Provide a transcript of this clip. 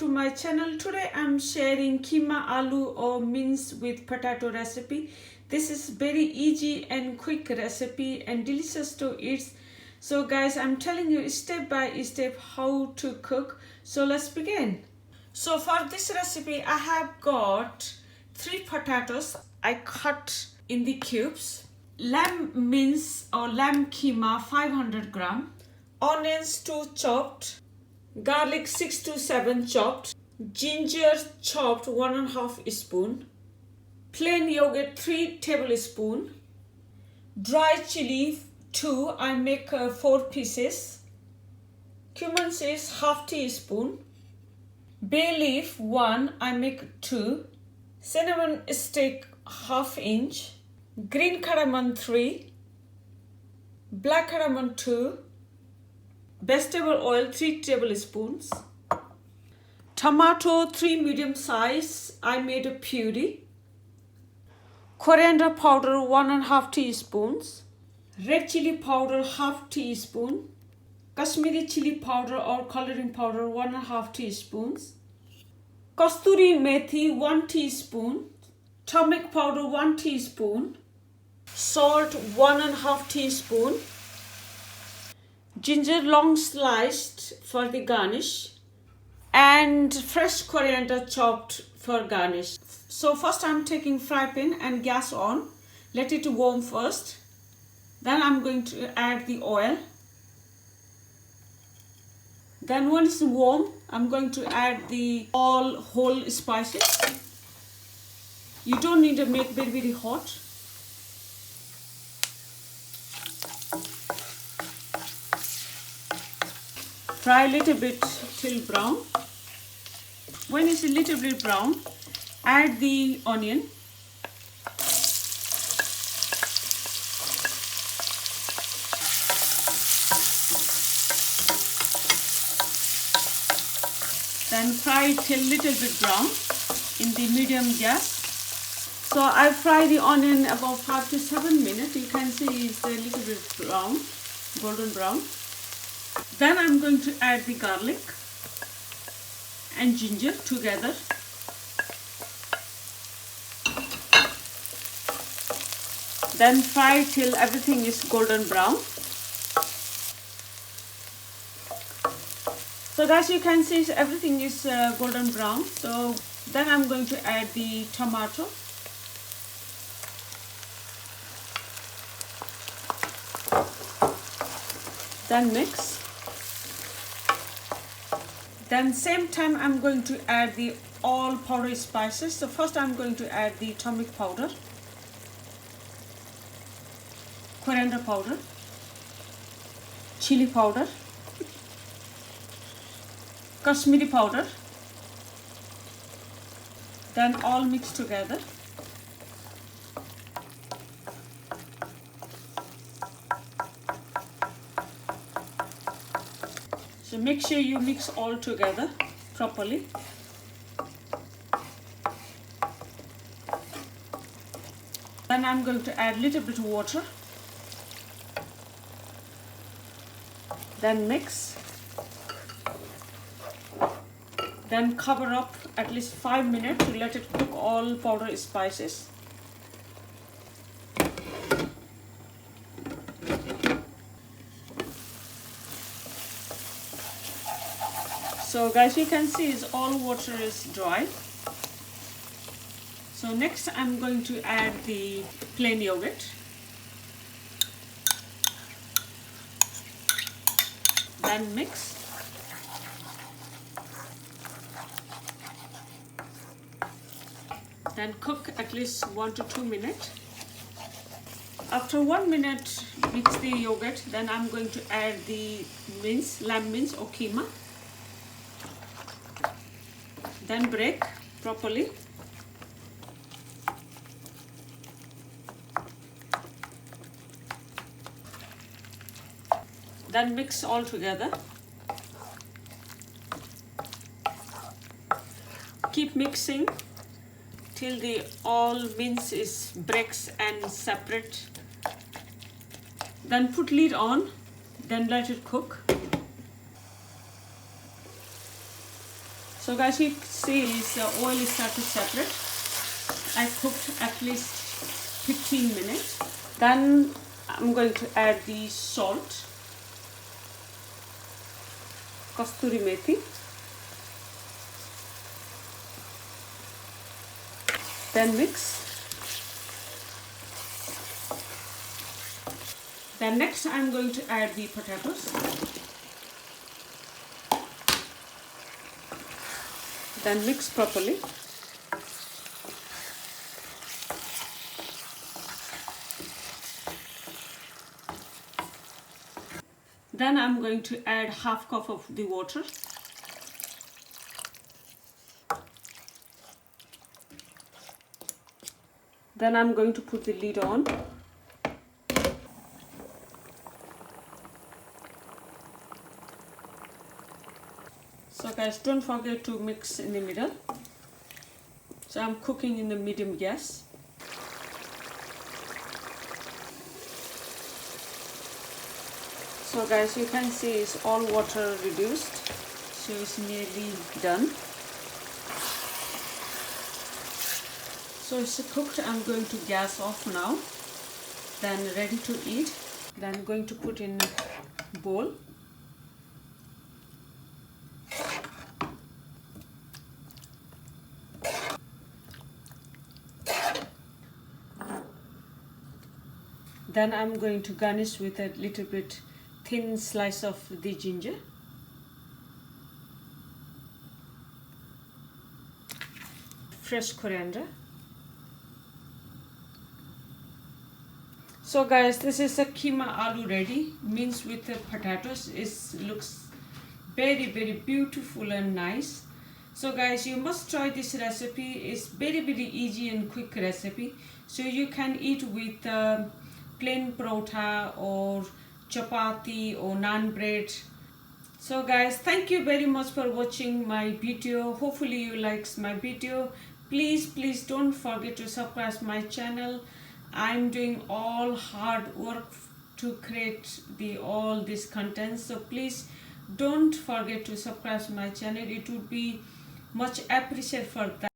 to my channel. Today I'm sharing keema aloo or mince with potato recipe. This is very easy and quick recipe and delicious to eat. So guys, I'm telling you step by step how to cook. So let's begin. So for this recipe I have got 3 potatoes I cut in the cubes, lamb mince or lamb keema 500 gram, onions 2 chopped, garlic 6 to 7 chopped, ginger chopped 1.5 spoon, plain yogurt 3 tablespoons, dry chilli 2, I make 4 pieces, cumin is half teaspoon, bay leaf 1, I make 2, cinnamon stick half inch, green cardamom 3, black cardamom 2, vegetable oil 3 tablespoons, tomato 3 medium size, I made a puree, coriander powder 1.5 teaspoons, red chili powder half teaspoon, Kashmiri chili powder or coloring powder 1.5 teaspoons, Kasturi Methi 1 teaspoon, turmeric powder 1 teaspoon, salt 1.5 teaspoon, ginger long sliced for the garnish, and fresh coriander chopped for garnish. So first I'm taking fry pan and gas on. Let it warm first. Then I'm going to add the oil. Then when it's warm, I'm going to add the all whole spices. You don't need to make very hot. Fry a little bit till brown. When it's a little bit brown, add the onion. Then fry it till little bit brown in the medium gas. So I fry the onion about 5 to 7 minutes. You can see it's a little bit brown, golden brown. Then I'm going to add the garlic and ginger together. Then fry till everything is golden brown. So guys, you can see everything is golden brown. So then I'm going to add the tomato. Then mix. Then same time I'm going to add the all powder spices. So first I'm going to add the turmeric powder, coriander powder, chili powder, Kashmiri powder, then all mixed together. So make sure you mix all together properly. Then I'm going to add little bit of water. Then mix. Then cover up at least 5 minutes to let it cook all powder spices. So guys, you can see is all water is dry. So next I'm going to add the plain yogurt. Then mix. Then cook at least 1 to 2 minutes. After 1 minute mix the yogurt, then I'm going to add the mince, lamb mince or keema. Then break properly. Then mix all together. Keep mixing till the all mince is breaks and separate. Then put lid on, then let it cook. So guys, you see the oil is started separate. I cooked at least 15 minutes. Then I'm going to add the salt, Kasturi Methi, then mix. Then next I'm going to add the potatoes. Then mix properly. Then I'm going to add half cup of the water. Then I'm going to put the lid on. So guys, don't forget to mix in the middle. So I'm cooking in the medium gas. So guys, you can see it's all water reduced. So it's nearly done. So it's cooked. I'm going to gas off now. Then ready to eat. Then going to put in a bowl. Then I'm going to garnish with a little bit thin slice of the ginger. Fresh coriander. So guys, this is a keema aloo ready, minced with the potatoes. It looks very beautiful and nice. So guys, you must try this recipe. It's very easy and quick recipe. So you can eat with plain paratha or chapati or naan bread. So guys, thank you very much for watching my video. Hopefully you likes my video. Please don't forget to subscribe my channel. I'm doing all hard work to create all this content. So please don't forget to subscribe my channel. It would be much appreciated for that.